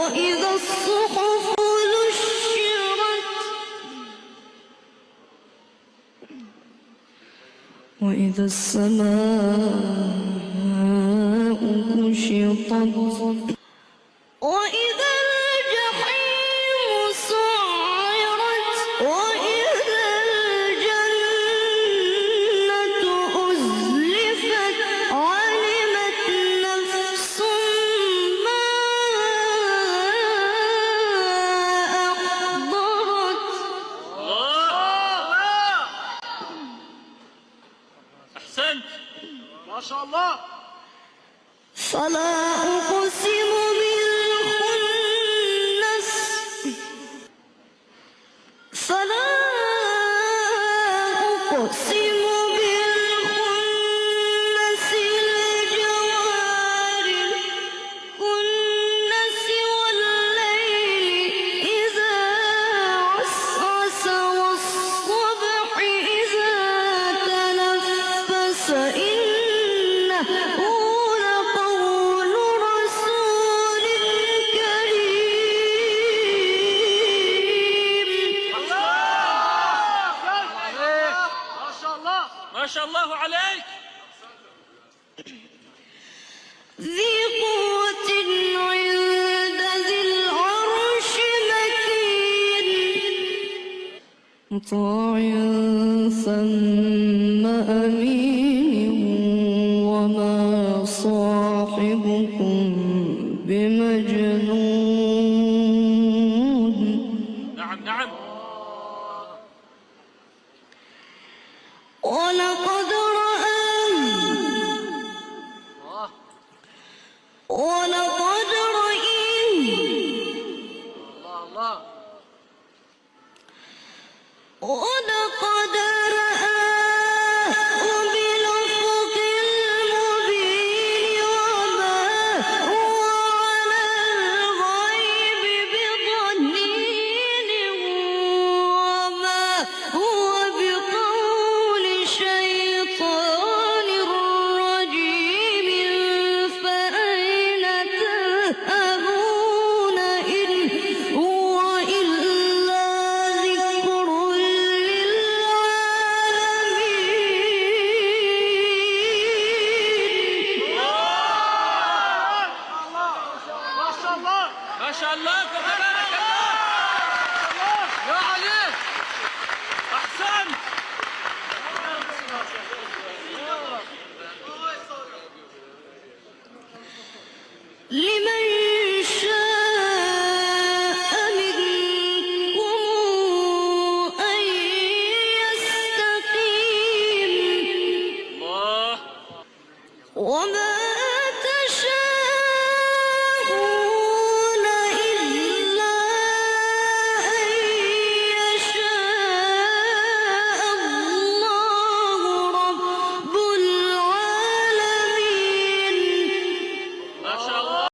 وإذا الصحف نشرت وإذا السماء كشطت وإذا الجحيم سعرت وإذا الجنة أزلفت علمت نفس ما أحضرت. أحسنت ما شاء الله. فلا أقسم بالخنس فلا أقسم بالخنس الجوار الكنس والليل إذا عسعس والصبح إذا تنفس إنه لقول رسول كريم. ما شاء الله ما شاء الله عليك. ذي قوة عند ذي العرش مكين مطاع ثم أمين.